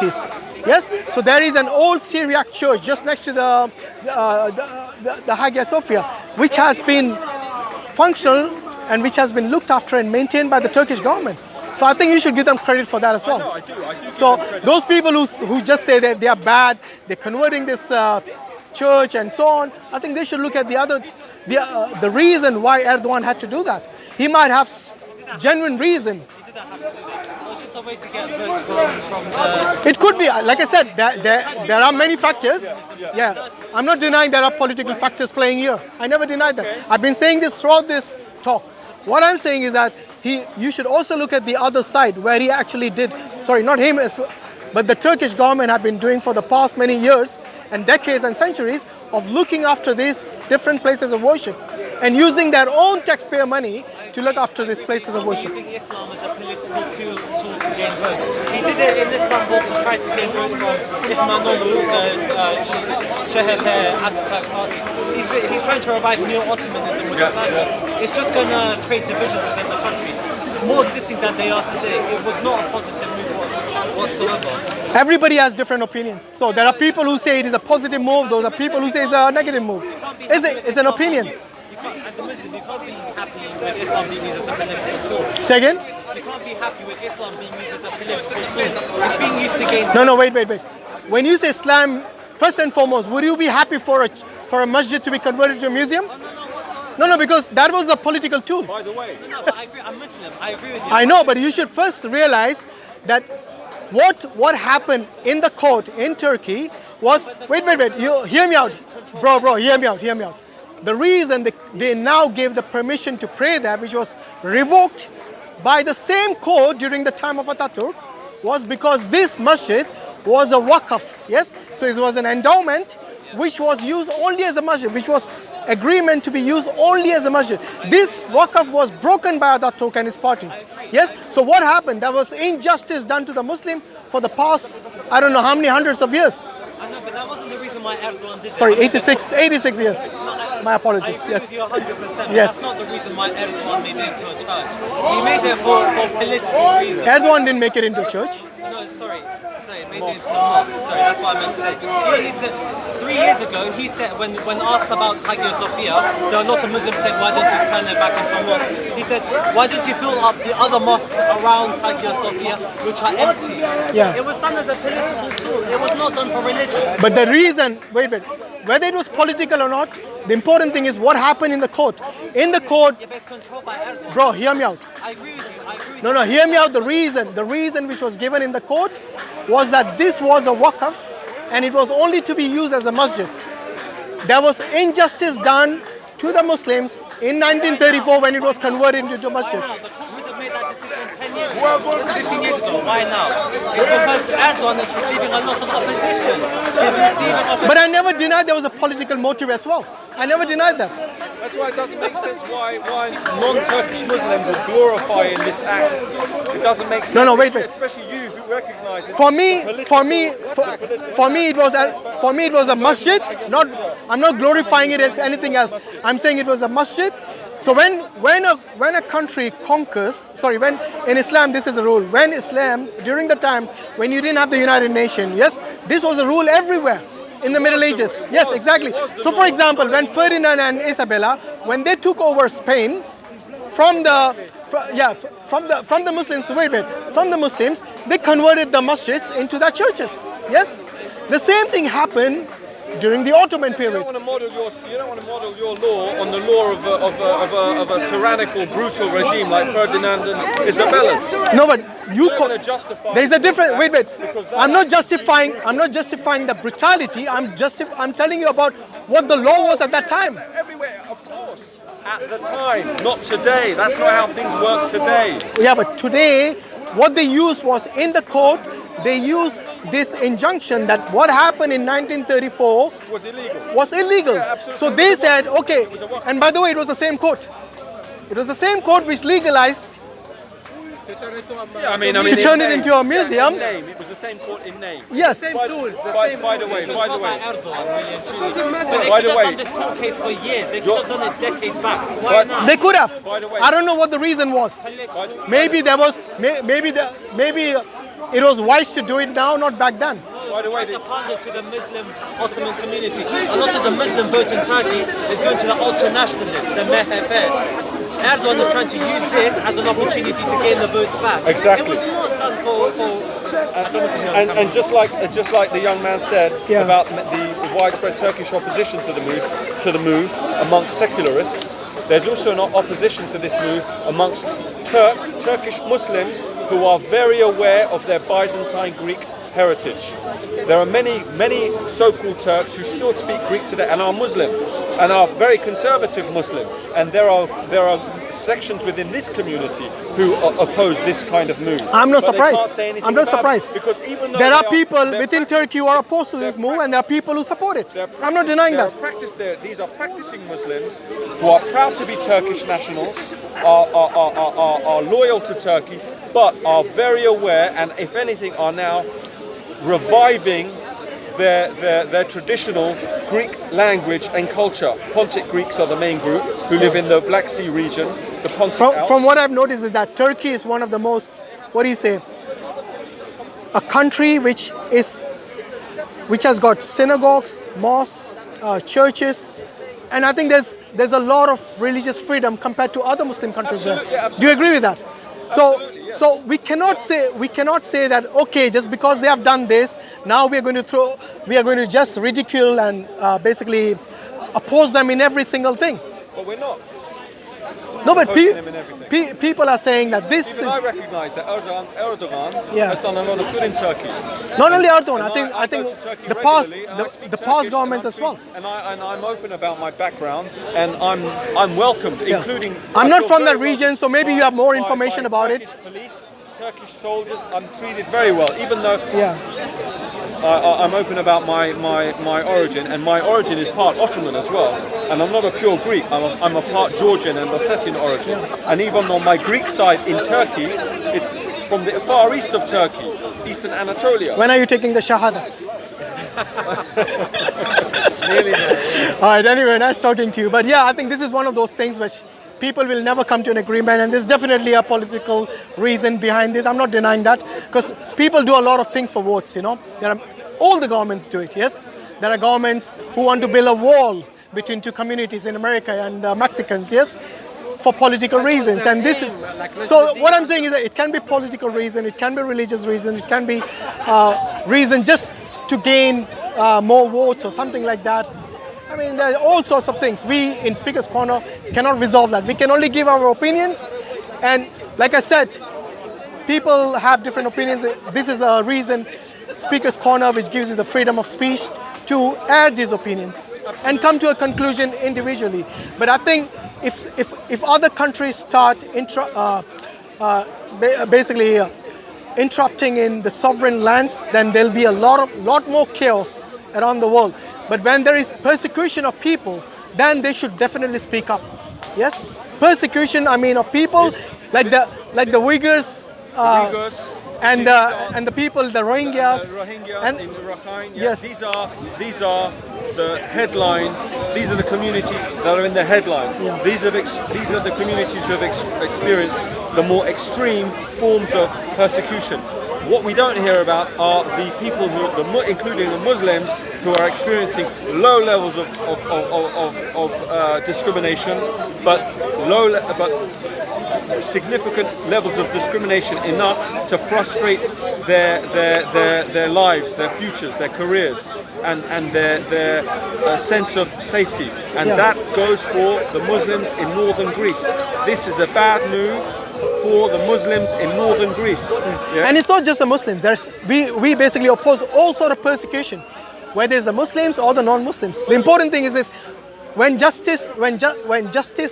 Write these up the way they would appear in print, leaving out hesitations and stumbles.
Yes, so there is an old Syriac church just next to the Hagia Sophia, which has been functional and which has been looked after and maintained by the Turkish government. So I think you should give them credit for that as well. I do So those people who just say that they are bad, they're converting this church and so on, I think they should look at the reason why Erdogan had to do that. He might have genuine reason. A way to get votes from the... It could be, like I said, there are many factors. Yeah, I'm not denying there are political factors playing here. I never denied that. I've been saying this throughout this talk. What I'm saying is that you should also look at the other side where he actually did, sorry, not him, but the Turkish government have been doing for the past many years and decades and centuries of looking after these different places of worship and using their own taxpayer money to look after these places of worship. Using Islam as a political tool to gain votes. He did it in Istanbul to try to gain votes from İmamoğlu, the Şehir Atatürk party. He's trying to revive neo-Ottomanism with Hagia. It's just going to create division within the country, more existing than they are today. It was not a positive move whatsoever. Everybody has different opinions. So there are people who say it is a positive move, those are people who say it's a negative move. It's an opinion. As a Muslim, you can't be happy with Islam being used as a political tool. Say again? You can't be happy with Islam being used as a political tool. It's being used to gain... No, wait. When you say Islam, first and foremost, would you be happy for a masjid to be converted to a museum? No, because that was a political tool. By the way. No, but I agree. I'm Muslim. I agree with you. I know, but you should first realize that what happened in the court in Turkey was... Wait. You hear me out. Bro, hear me out. The reason they now gave the permission to pray there, which was revoked by the same court during the time of Atatürk, was because this masjid was a waqf, yes? So it was an endowment which was used only as a masjid, which was agreement to be used only as a masjid. This waqf was broken by Atatürk and his party, yes? So what happened? There was injustice done to the Muslim for the past, I don't know how many hundreds of years. I know, but that wasn't the reason why Erdogan did it. Sorry, 86 years. My apologies. I agree with you 100%. Yes. That's not the reason why Erdogan made it into a church. He made it for political reasons. Erdogan didn't make it into a church. No, sorry, made it into a mosque. Sorry, that's what I meant to say. 3 years ago, he said, when asked about Hagia Sophia, there were lots of Muslims saying, why don't you turn it back into a mosque? He said, why don't you fill up the other mosques around Hagia Sophia, which are empty? Yeah. It was done as a political tool. It was not done for religion. But the reason, wait, whether it was political or not, the important thing is what happened in the court. In the court, Yeah, but it's controlled by Erdogan. bro, hear me out. I agree with you. No, hear me out. The reason which was given in the court was that this was a waqf and it was only to be used as a masjid. There was injustice done to the Muslims in 1934 when it was converted into a masjid. Why now? The court would have made that decision 10 years ago, 15 years ago. Why now? It's because Erdogan is receiving a lot of opposition. He's receiving opposition. But I never denied there was a political motive as well. I never denied that. That's why it doesn't make sense why non-Turkish Muslims are glorifying this act. It doesn't make sense. No, wait. Especially you who recognise it. For me, it was a masjid. I'm not glorifying it as anything else. I'm saying it was a masjid. So when a country conquers, when in Islam this is a rule. When Islam, during the time when you didn't have the United Nations, yes, this was a rule everywhere in the Middle Ages. Yes, exactly. So for example, when Ferdinand and Isabella, when they took over Spain from the Muslims, from the Muslims, they converted the masjids into their churches. Yes, the same thing happened during the Ottoman period. You don't want to model your law on the law of a tyrannical, brutal regime like Ferdinand and Isabella's. No, but there's a difference. that, Wait. I'm not justifying the brutality. I'm telling you about what the law was at that time. Everywhere, of course. At the time, not today. That's not how things work today. Yeah, but today, what they used was in the court. They used this injunction that what happened in 1934 was illegal. Yeah, absolutely. So they said, okay, and by the way, it was the same court. It was the same court which legalized Yeah, I mean, to turn it into a museum. In name, it was the same court in name. Yes. By the way, By the way, By the way, done this court case for years. They could have done it decades back. Why not? They could have. By the way, I don't know what the reason was. Maybe there was, maybe it was wise to do it now, not back then. By the way, To pander to the Muslim Ottoman community. A lot of the Muslim vote in Turkey is going to the ultra-nationalists, the MHP. Erdogan is trying to use this as an opportunity to gain the votes back. Exactly. It was not done for and just like the young man said Yeah. about the widespread Turkish opposition to the move amongst secularists, there's also an opposition to this move amongst Turkish Muslims who are very aware of their Byzantine Greek heritage. There are many so-called Turks who still speak Greek today and are Muslim and are very conservative Muslim, and there are sections within this community who oppose this kind of move. I'm not But they can't surprised. say anything I'm not about it, surprised. because even though There are they people they're within Turkey who are opposed to this move, and there are people who support it. I'm not denying that. These are practicing Muslims who are proud to be Turkish nationals, are loyal to Turkey, but are very aware, and if anything, are now reviving their traditional Greek language and culture. Pontic Greeks are the main group who live in the Black Sea region, the Pontic Alps. From what I've noticed is that Turkey is one of the most, what do you say, a country which has got synagogues, mosques, churches, and I think there's a lot of religious freedom compared to other Muslim countries. Absolutely, absolutely. Do you agree with that? Absolutely, yeah. So we cannot say that, okay, just because they have done this, now we are going to just ridicule and basically oppose them in every single thing. But we're not. No, but Opposing them in everything. people are saying that this Even is I recognise that Erdogan Yeah. has done a lot of good in Turkey. not only Erdogan. And I think go to Turkey the past regularly, and I speak the Turkish, past and governments I'm as well. And I'm open about my background, and I'm welcomed, including. I'm I not feel from that very region, so maybe by- you have more by information about it. Turkish police, Turkish soldiers. I'm treated very well, even though Yeah. I'm open about my origin, and my origin is part Ottoman as well. And I'm not a pure Greek. I'm a part Georgian and Ossetian origin. And even on my Greek side in Turkey, it's from the far east of Turkey, eastern Anatolia. When are you taking the Shahada? Nearly there. Yeah. All right, anyway, nice talking to you. But yeah, I think this is one of those things which people will never come to an agreement, and there's definitely a political reason behind this. I'm not denying that, because people do a lot of things for votes, you know. All the governments do it, yes. There are governments who want to build a wall between two communities in America and Mexicans, yes, for political reasons. And this is, so what I'm saying is that it can be political reason, it can be religious reason, it can be reason just to gain more votes or something like that. I mean, there are all sorts of things. We in Speaker's Corner cannot resolve that. We can only give our opinions, and like I said, people have different opinions. This is the reason Speaker's Corner, which gives you the freedom of speech to air these opinions and come to a conclusion individually. But I think if other countries start basically interrupting in the sovereign lands, then there'll be a lot more chaos around the world. But when there is persecution of people, then they should definitely speak up. Yes, persecution. I mean, of people like the Uyghurs, and the people, the Rohingyas, The Rohingya and in Rakhine. yes. These are the headline. These are the communities that are in the headlines. Yeah. These are the communities who have experienced the more extreme forms of persecution. What we don't hear about are the people including the Muslims, who are experiencing low levels of discrimination, but significant levels of discrimination enough to frustrate their lives, their futures, their careers, and their sense of safety. And that goes for the Muslims in northern Greece. This is a bad move for the Muslims in northern Greece. Yeah? And it's not just the Muslims. We basically oppose all sort of persecution, whether it's the Muslims or the non-Muslims. The important thing is this: when justice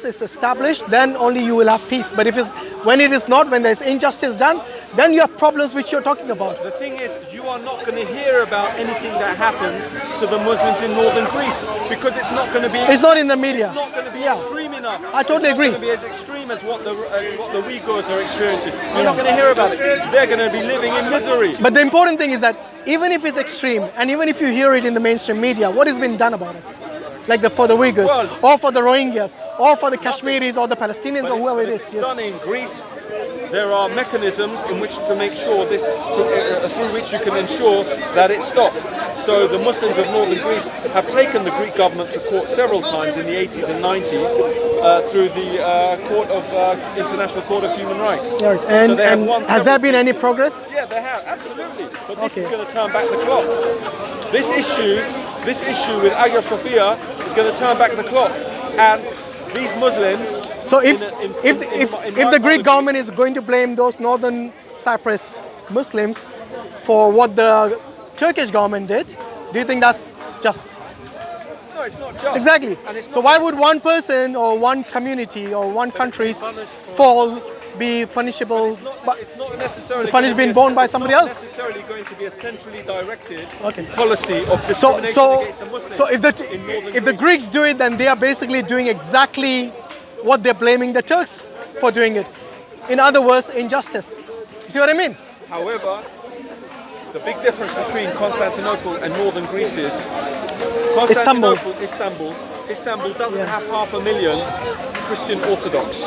is established, then only you will have peace. But when it is not, when there's injustice done, then you have problems which you're talking about. The thing is, you are not going to hear about anything that happens to the Muslims in northern Greece, because it's not going to be. It's not in the media. It's not going to be Yeah. extreme enough. I totally agree. It's not going to be as extreme as what the Uyghurs are experiencing. You're not going to hear about it. They're going to be living in misery. But the important thing is that even if it's extreme, and even if you hear it in the mainstream media, what has been done about it? Like for the Uyghurs, or for the Rohingyas, or for the Kashmiris, or the Palestinians, or whoever it is. It's Yes. done in Greece. there are mechanisms in which to make sure this, through which you can ensure that it stops. So the Muslims of northern Greece have taken the Greek government to court several times in the 80s and 90s through the International Court of Human Rights. Right. So they have And won has there several been any cases. progress? Yeah, they have, absolutely. But this is Okay. going to turn back the clock. This issue with Hagia Sophia is going to turn back the clock. And these Muslims... So if in the Greek government is going to blame those northern Cyprus Muslims for what the Turkish government did, do you think that's just? No, it's not just. Exactly. And it's So not why would one person or one community or one country's fall be punishable? But It's not necessarily the punishment being borne by somebody else. It's not necessarily going to be a centrally directed Okay. policy of So discrimination against the Muslims. so in northern if the Greece. Greeks do it, then they are basically doing exactly what they're blaming the Turks for doing it. In other words, injustice. You see what I mean? However, the big difference between Constantinople and northern Greece is Istanbul doesn't have 500,000 Christian Orthodox.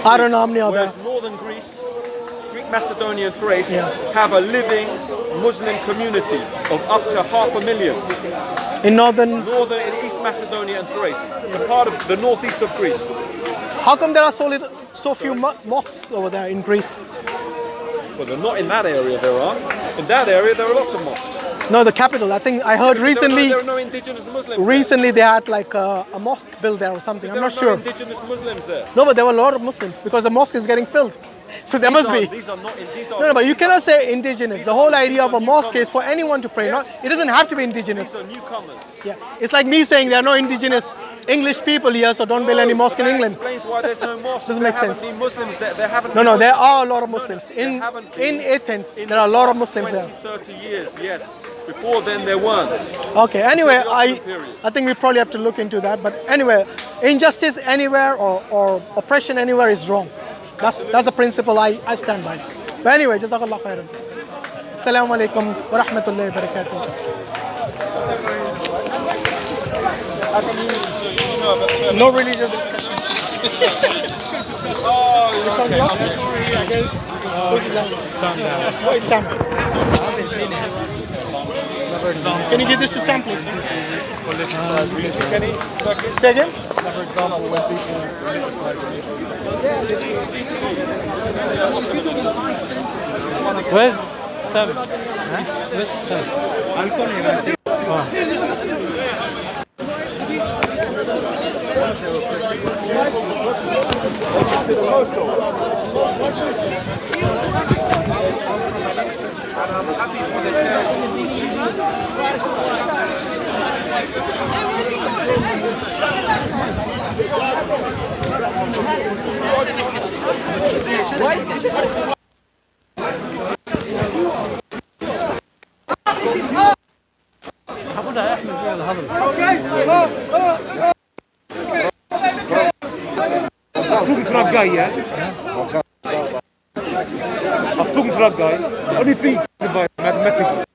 I don't know how many are there. Whereas northern Greece, Greek Macedonia and Thrace Yeah. have a living Muslim community of up to 500,000. In northern, In East Macedonia and Thrace, the part of the northeast of Greece. how come there are so few mosques over there in Greece? Well, they're not in that area. There are. In that area, there are lots of mosques. No, the capital. I think I heard recently. There are no indigenous Muslims. Recently, they had like a mosque built there or something. I'm There not are sure. no indigenous Muslims there. No, but there were a lot of Muslims because the mosque is getting filled. So there must be. These are not. These are, No, but you cannot say indigenous. The whole idea of a mosque is for anyone to pray. Not, it doesn't have to be indigenous. These are newcomers. Yeah, it's like me saying there are no indigenous English people here, so don't build any mosque in That England. explains why there's no mosque. Doesn't there make sense. haven't been Muslims there. There haven't No, been no, there Muslims. are a lot of Muslims. In haven't been. Athens, In there are a lot of the Muslims past there. 20, 30 years, yes. Before then, there weren't. Okay, anyway, Until the Ottoman period. I think we probably have to look into that. But anyway, injustice anywhere or oppression anywhere is wrong. That's a principle I stand by. But anyway, jazakallah khairan. Assalamu alaikum wa rahmatullahi wa barakatuh. No religious discussion. This one's yours? Who's that? What is Sam? I haven't seen it. For example, Can you give this to Sam, please? politicise music. Say again? For example, when people politicise music. Where's Sam? Where's Sam? I'll call him and say. Drug guy, yeah? I was talking to that guy. The only thing about mathematics.